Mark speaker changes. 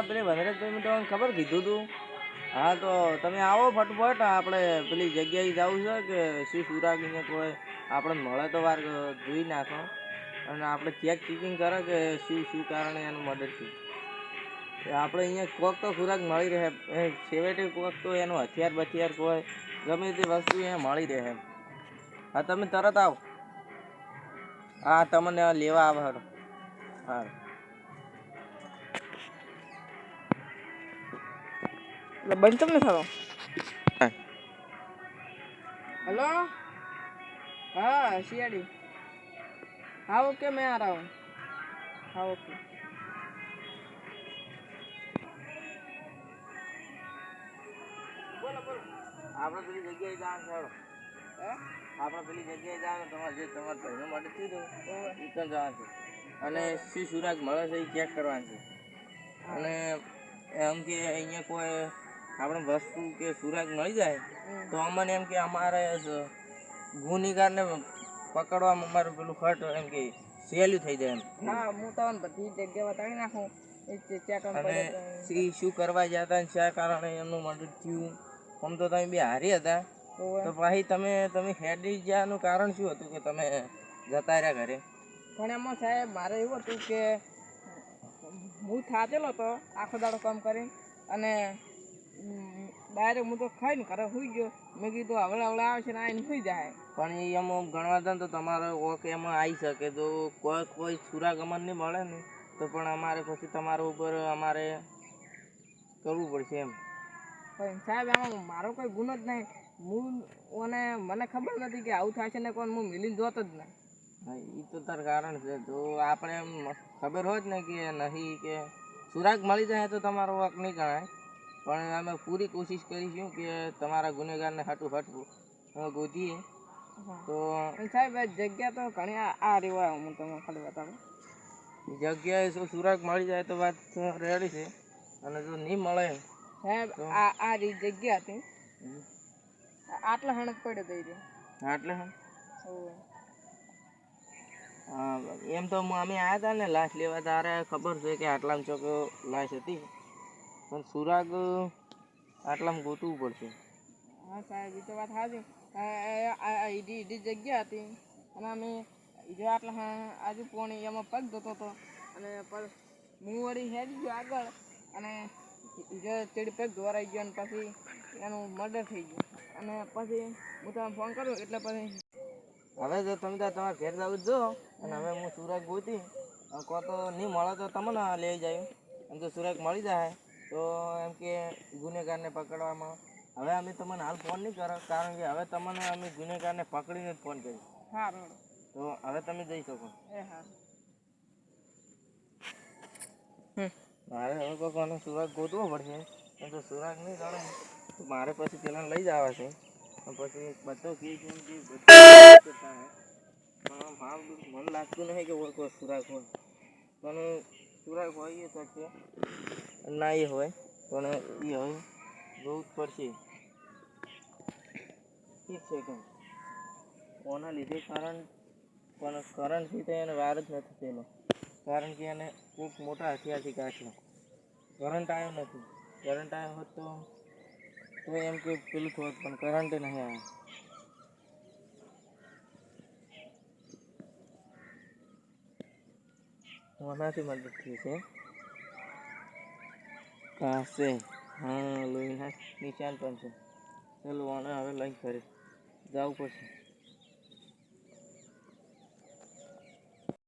Speaker 1: પેલી વનરાજભાઈ મેં તમને ખબર કીધું તું. હા તો તમે આવો ફટફટ, આપણે પેલી જગ્યાએ જવું છે કે શું સુરાગ અહીંયા કોઈ આપણે મળે તો વાર જોઈ નાખો અને આપણે ચેકિંગ કરે કે શું કારણે એનું મર્ડર થયું. આપણે અહીંયા કોક તો સુરાગ મળી રહે, છેવટે કોક તો એનું હથિયાર બથિયાર કોઈ ગમે તે વસ્તુ અહીંયા મળી રહે. હા તમે તરત આવો. હા તમને લેવા આવે. હારું હા
Speaker 2: બંધ તમને થયો. हेलो हाँ सीआईडी. हाँ ओके मैं आ रहा हूँ. हाँ ओके.
Speaker 1: બોલો બોલો. આપણે પેલી જગ્યાએ જવાનું છે. આપણે પેલી જગ્યાએ જવાનું, તમારે જે તમારા ભાઈનું મર્ડર થયું હતું એ પણ જવાનું છે અને શું સુરાગ મળે છે એ ચેક કરવાનું છે. અને એમ કે અહીંયા કોઈ આપણે વસ્તુ કે સુરાગ મળી જાય તો અમને એમ કે અમારે ગુનેગારને પકડવામાં અમારું પેલું ખર્ચ એમ કે સહેલું થઈ જાય એમ.
Speaker 2: હા હું તમને બધી જગ્યા બતાવી નાખું.
Speaker 1: અને શું કરવા ગયા હતા શા કારણે એમનું મર્ડર થયું. આમ તો તમે બે હારી હતા તો પછી તમે હેડી જવાનું કારણ શું હતું કે તમે જતા રહ્યા ઘરે?
Speaker 2: પણ એમાં સાહેબ મારે એવું હતું કે હું થાચેલો હતો આખો દાડો કામ કરી અને ડાયરેક્ટ હું તો ખાઈને ઘરે સુઈ ગયો. મેં કીધું હવળે આવે છે ને આવીને સુઈ જાય.
Speaker 1: પણ એ એમાં ગણવા જાય તો તમારે ઓક એમાં આવી શકે તો કોઈ સુરાગ અમર નહીં મળે ને તો પણ અમારે પછી તમારા ઉપર અમારે કરવું પડશે એમ.
Speaker 2: પણ સાહેબ આમાં મારો કોઈ ગુનો જ નહીં. મને ખબર નથી કે આવું થાય છે ને કોણ હું મિલીને જોતો જ નહીં.
Speaker 1: હા એ તો તાર કારણ છે. તો આપણે એમ ખબર હોય જ ને કે નહીં કે સુરાગ મળી જાય તો તમારો હક નહીં ગણાય. પણ અમે પૂરી કોશિશ કરીશું કે તમારા ગુનેગારને હાટું ગોતીએ. તો
Speaker 2: સાહેબ જગ્યા તો ઘણી આ રેવા હું તમને ખાલી બતાવું.
Speaker 1: જગ્યાએ જો સુરાગ મળી જાય તો વાત રેડી છે અને જો નહીં મળે
Speaker 2: સાહેબ આ જગ્યા હતી આટલા હણક પડ્યો થઈ રહ્યો.
Speaker 1: આટલે હા એમ તો અમે આવ્યા હતા ને લાશ લેવા, તારે ખબર છે કે આટલામાં ચોક લાશ હતી પણ સુરાગ આટલામાં ગોતવું પડશે.
Speaker 2: હા સાહેબ એ તો વાત સાચી. એડી જગ્યા હતી અને અમે જો આટલા આજુ પોણી એમાં પગ ધોતો હતો અને હું વળી હેડી ગયો આગળ અને જો ચડી પગ ધોરાઈ ગયો અને પછી એનું મર્ડર થઈ ગયું. અને પછી હું તમને ફોન કરું એટલે પછી
Speaker 1: હવે જો તમે તમારે ઘેર જવું જો અને હવે હું સુરાગ ગોતી કો તો નહીં મળે તો તમને લઈ જાય. અને જો સુરાગ મળી જાય તો એમ કે ગુનેગારને પકડવામાં હવે અમે તમને હાલ ફોન નહીં કરો કારણ કે હવે તમને અમે ગુનેગારને પકડીને જ ફોન કરીશું.
Speaker 2: હા
Speaker 1: તો હવે તમે જઈ શકો. મારે હવે કોઈનો સુરાગ ગોતવો પડશે. તો સુરાગ નહીં ગણે તો મારે પછી પેલા લઈ જવા છે પછી બધો કેસ એમ કે પણ હાલ મને લાગતું નહીં કે કોઈ સુરાગ હોય. પણ સુરાગ હોય એ શકશે ના એ હોય પણ એ હવે જોવું જ પડશે. ઠીક છે કે કોના લીધે કરંટથી તો એને વાર જ નથી થયેલો કારણ કે એને ખૂબ મોટા હથિયારથી કાઢ્યો. કરંટ આવ્યો નથી. કરંટ આવ્યો હોત તો એમ કે પેલું થોત પણ કરંટ નહીં આવ્યો. કોનાથી મદદ થઈ છે? કાશે હા લોહીના નિશાન પણ છે. ચાલો આને હવે લઈ ફરી જવું પડશે.